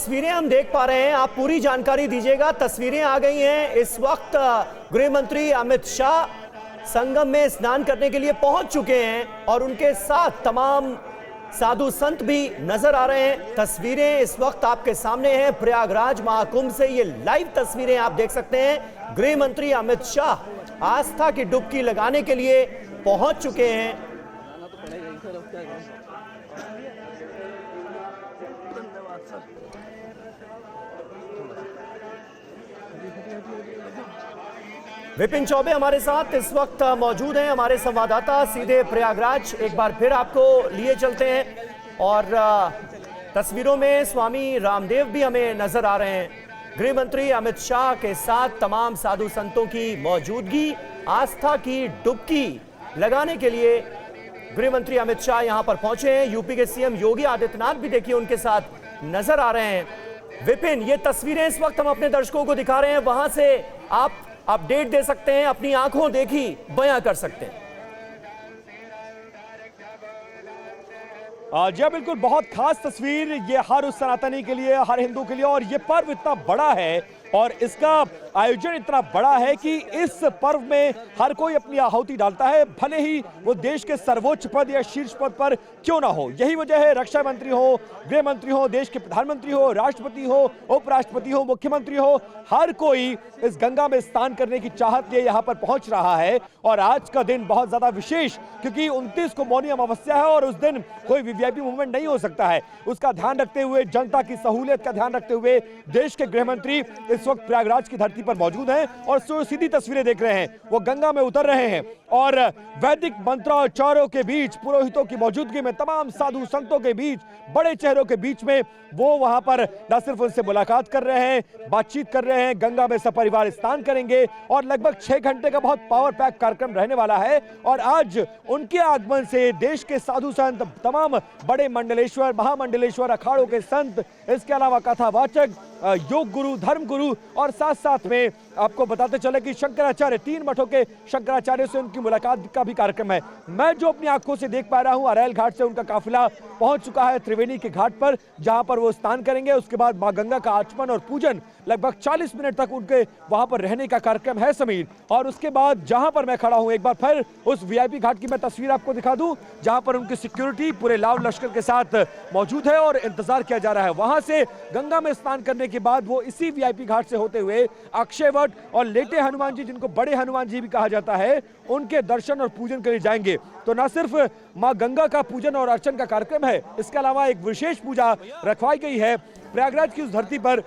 तस्वीरें हम देख पा रहे हैं, आप पूरी जानकारी दीजिएगा। तस्वीरें आ गई हैं। इस वक्त गृह मंत्री अमित शाह संगम में स्नान करने के लिए पहुंच चुके हैं और उनके साथ तमाम साधु संत भी नजर आ रहे हैं। तस्वीरें इस वक्त आपके सामने हैं प्रयागराज महाकुंभ से। ये लाइव तस्वीरें आप देख सकते हैं। गृह मंत्री अमित शाह आस्था की डुबकी लगाने के लिए पहुंच चुके हैं। विपिन चौबे हमारे साथ इस वक्त मौजूद हैं, हमारे संवाददाता सीधे प्रयागराज। एक बार फिर आपको लिए चलते हैं और तस्वीरों में स्वामी रामदेव भी हमें नजर आ रहे हैं। गृह मंत्री अमित शाह के साथ तमाम साधु संतों की मौजूदगी, आस्था की डुबकी लगाने के लिए गृह मंत्री अमित शाह यहां पर पहुंचे हैं। यूपी के सीएम योगी आदित्यनाथ भी देखिए उनके साथ नजर आ रहे हैं। विपिन, ये तस्वीरें इस वक्त हम अपने दर्शकों को दिखा रहे हैं, वहां से आप अपडेट दे सकते हैं, अपनी आंखों देखी बयां कर सकते हैं। जी बिल्कुल, बहुत खास तस्वीर ये हर उस सनातनी के लिए, हर हिंदू के लिए। और ये पर्व इतना बड़ा है और इसका आयोजन इतना बड़ा है कि इस पर्व में हर कोई अपनी आहुति डालता है, भले ही वो देश के सर्वोच्च पद या शीर्ष पद पर क्यों ना हो। यही वजह है, रक्षा मंत्री हो, गृह मंत्री हो, देश के प्रधानमंत्री हो, राष्ट्रपति हो, उपराष्ट्रपति हो, मुख्यमंत्री हो, हर कोई इस गंगा में स्नान करने की चाहत लिए यहाँ पर पहुंच रहा है। और आज का दिन बहुत ज्यादा विशेष, क्योंकि 29 को मौनी अमावस्या है और उस दिन कोई वीवीआईपी मूवमेंट नहीं हो सकता है। उसका ध्यान रखते हुए, जनता की सहूलियत का ध्यान रखते हुए देश के गृह मंत्री इस वक्त प्रयागराज की धरती पर मौजूद हैं और सीधी तस्वीरें देख रहे हैं। वो गंगा में उतर रहे हैं और वैदिक मंत्रोच्चारों के बीच, पुरोहितों की मौजूदगी में, तमाम साधु संतों के बीच, बड़े चेहरों के बीच में वो वहां पर न सिर्फ उनसे मुलाकात कर रहे हैं, बातचीत कर रहे हैं, गंगा में सपरिवार स्नान करेंगे और लगभग 6 घंटे का बहुत पावर पैक कार्यक्रम रहने वाला है। और आज उनके आगमन से देश के साधु संत, तमाम बड़े मंडलेश्वर, महामंडलेश्वर अखाड़ों के संत, इसके अलावा कथावाचक, योग गुरु, धर्म गुरु और साथ साथ में आपको बताते चले कि शंकराचार्य, 3 मठों के शंकराचार्य से उनकी मुलाकात का भी कार्यक्रम है। मैं जो अपनी आंखों से देख पा रहा हूं, अरैल घाट से उनका काफिला पहुंच चुका है त्रिवेणी के घाट पर, जहां पर वो स्नान करेंगे। उसके बाद मां गंगा का आचमन और पूजन, लगभग 40 मिनट तक उनके वहां पर रहने का कार्यक्रम है समीर। और उसके बाद जहां पर मैं खड़ा हूं, एक बार फिर उस वीआईपी घाट की मैं तस्वीर आपको दिखा दूं, जहां पर उनकी सिक्योरिटी पूरे लाव लश्कर के साथ मौजूद है और इंतजार किया जा रहा है। वहां से गंगा में स्नान करने के बाद वो इसी वीआईपी घाट से होते हुए अक्षयवट और लेटे हनुमान जी, जिनको बड़े हनुमान जी भी कहा जाता है, उनके दर्शन और पूजन के लिए जाएंगे। तो न सिर्फ मां गंगा का पूजन और अर्चन का कार्यक्रम है, इसके अलावा एक विशेष पूजा रखवाई गई है प्रयागराज की उस धरती पर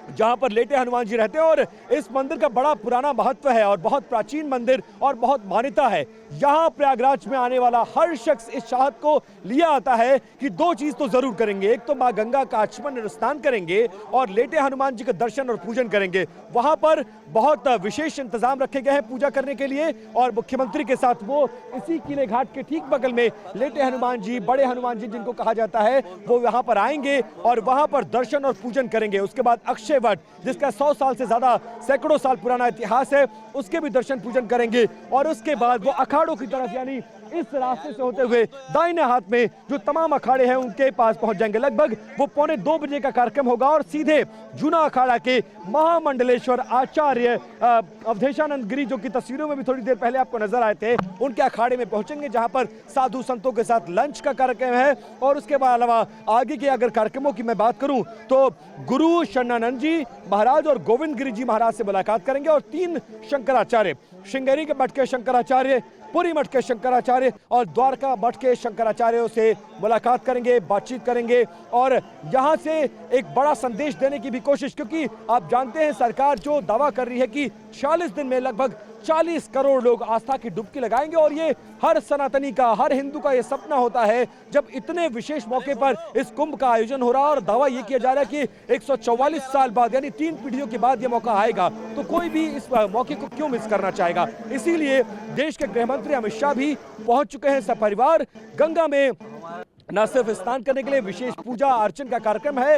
जहां पर लेटे हनुमान जी रहते हैं। और इस मंदिर का बड़ा पुराना महत्व है और बहुत प्राचीन मंदिर और बहुत मान्यता है। यहां प्रयागराज में आने वाला हर शख्स इस चाहत को लिया आता है कि 2 चीज तो जरूर करेंगे, एक तो मां गंगा का आचमन और स्नान करेंगे और लेटे हनुमान जी का दर्शन और पूजन करेंगे। वहां पर बहुत विशेष इंतजाम रखे गए हैं पूजा करने के लिए और मुख्यमंत्री के साथ वो इसी किले घाट के ठीक बगल में लेटे हनुमान जी, बड़े हनुमान जी जिनको कहा जाता है, वो यहाँ पर आएंगे और वहां पर दर्शन और पूजन करेंगे। उसके बाद अक्षय वट, जिसका 100 साल से ज्यादा, सैकड़ों साल पुराना इतिहास है, उसके भी दर्शन पूजन करेंगे। और उसके बाद वो अखाड़ों की तरफ, यानी इस रास्ते से होते हुए दाहिने हाथ में जो तमाम अखाड़े हैं उनके पास पहुंच जाएंगे। लगभग वो 1:45 बजे का कार्यक्रम होगा और सीधे जूना अखाड़ा के महामंडलेश्वर आचार्य अवधेशानंद गिरी, जो कि तस्वीरों में भी थोड़ी देर पहले आपको नजर आए थे, उनके अखाड़े में पहुंचेंगे, जहां पर साधु संतों के साथ लंच का कार्यक्रम है। और उसके बाद अलावा आगे के अगर कार्यक्रमों की मैं बात करूं तो गुरु शरणानंद जी महाराज और गोविंद गिरी जी महाराज से मुलाकात करेंगे और 3 शंकराचार्य, श्रृंगेरी के मठ के शंकराचार्य, पुरी मठ के शंकराचार्य और द्वारका मठ के शंकराचार्यों से मुलाकात करेंगे, बातचीत करेंगे और यहां से एक बड़ा संदेश देने की भी कोशिश, क्योंकि आप जानते हैं सरकार जो दावा कर रही है कि 40 दिन में लगभग 40 करोड़ लोग आस्था की डुबकी लगाएंगे। और ये हर सनातनी का, हर हिंदू का ये सपना होता है जब इतने विशेष मौके पर इस कुंभ का आयोजन हो रहा है और दावा ये किया जा रहा है कि 144 साल बाद, यानी 3 पीढ़ियों के बाद ये मौका आएगा, तो कोई भी इस मौके को क्यों मिस करना चाहेगा। इसीलिए देश के गृह मंत्री अमित शाह भी पहुंच चुके हैं सपरिवार गंगा में न सिर्फ स्नान करने के लिए विशेष पूजा अर्चन का कार्यक्रम है,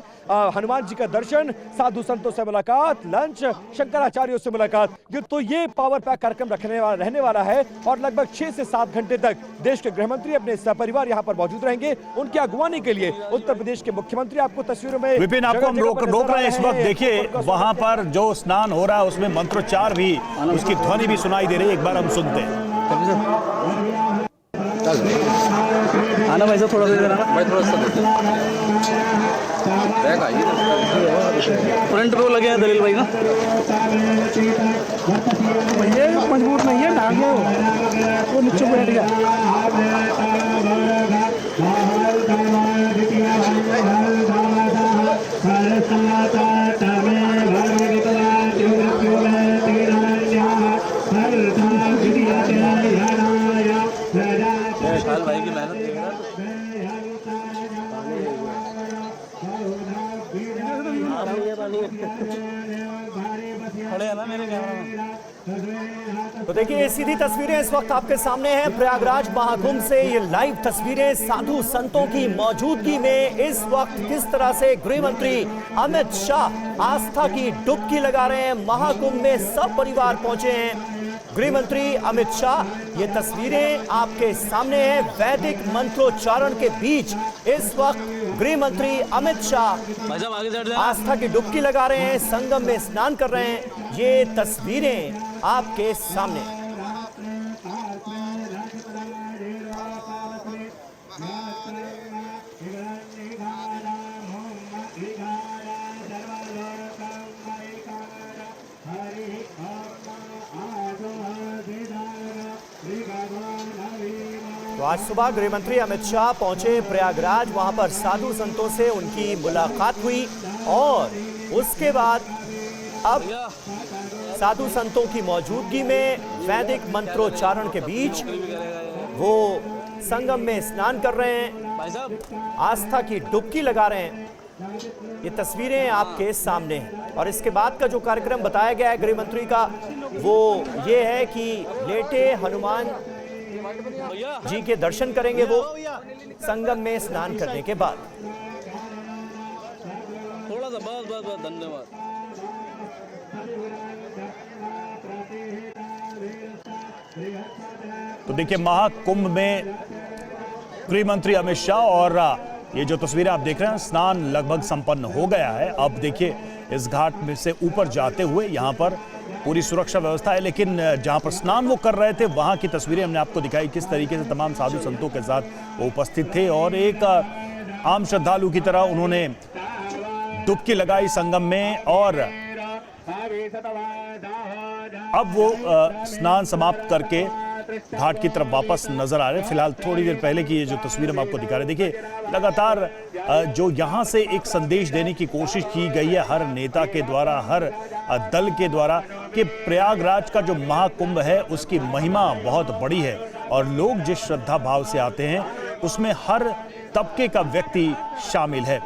हनुमान जी का दर्शन, साधु संतों से मुलाकात, लंच, शंकराचार्यों से मुलाकात। ये पावर पैक कार्यक्रम रहने वाला है और लगभग 6 से 7 घंटे तक देश के गृह मंत्री अपने सपरिवार यहां पर मौजूद रहेंगे। उनकी अगुवानी के लिए उत्तर प्रदेश के मुख्यमंत्री आपको तस्वीरों में विपिन आपको हम रोक रहे हैं इस वक्त। देखिए वहां पर जो स्नान हो रहा है उसमें मंत्रोच्चार भी, उसकी ध्वनि भी सुनाई दे रही है। एक बार हम सुनते हैं। आना भाई साहब, थोड़ा दे देना भाई, थोड़ा सा दे फ्रंट पे वो लगे हैं दलील भाई ना, भैया मजबूत नहीं है, भाग गया वो नीचे बैठ गया। भाई की मेहनत देख रहा खड़े हैं ना मेरे कैमरा। तो देखिए ये सीधी तस्वीरें इस वक्त आपके सामने हैं प्रयागराज महाकुंभ से। ये लाइव तस्वीरें साधु संतों की मौजूदगी में इस वक्त किस तरह से गृह मंत्री अमित शाह आस्था की डुबकी लगा रहे हैं। महाकुंभ में सब परिवार पहुंचे हैं। गृह मंत्री अमित शाह, ये तस्वीरें आपके सामने हैं। वैदिक मंत्रोच्चारण के बीच इस वक्त गृह मंत्री अमित शाह आस्था की डुबकी लगा रहे हैं, संगम में स्नान कर रहे हैं। ये तस्वीरें आपके सामने। तो आज सुबह गृह मंत्री अमित शाह पहुंचे प्रयागराज। वहां पर साधु संतों से उनकी मुलाकात हुई और उसके बाद अब साधु संतों की मौजूदगी में वैदिक मंत्रोच्चारण के बीच वो संगम में स्नान कर रहे हैं, आस्था की डुबकी लगा रहे हैं। ये तस्वीरें आपके सामने हैं और इसके बाद का जो कार्यक्रम बताया गया है गृह मंत्री का, वो ये है कि लेटे हनुमान जी के दर्शन करेंगे वो संगम में स्नान करने के बाद। थोड़ा सा बस धन्यवाद। तो देखिए महाकुंभ में गृह मंत्री अमित शाह और ये जो तस्वीरें आप देख रहे हैं, स्नान लगभग संपन्न हो गया है। अब देखिए इस घाट में से ऊपर जाते हुए यहाँ पर पूरी सुरक्षा व्यवस्था है, लेकिन जहां पर स्नान वो कर रहे थे वहां की तस्वीरें हमने आपको दिखाई, किस तरीके से तमाम साधु संतों के साथ वो उपस्थित थे और एक आम श्रद्धालु की तरह उन्होंने डुबकी लगाई संगम में। और अब वो स्नान समाप्त करके घाट की तरफ वापस नजर आ रहे हैं। फिलहाल थोड़ी देर पहले की ये जो तस्वीर हम आपको दिखा रहे हैं, देखिए लगातार जो यहाँ से एक संदेश देने की कोशिश की गई है हर नेता के द्वारा, हर दल के द्वारा, कि प्रयागराज का जो महाकुंभ है उसकी महिमा बहुत बड़ी है और लोग जिस श्रद्धा भाव से आते हैं उसमें हर तबके का व्यक्ति शामिल है।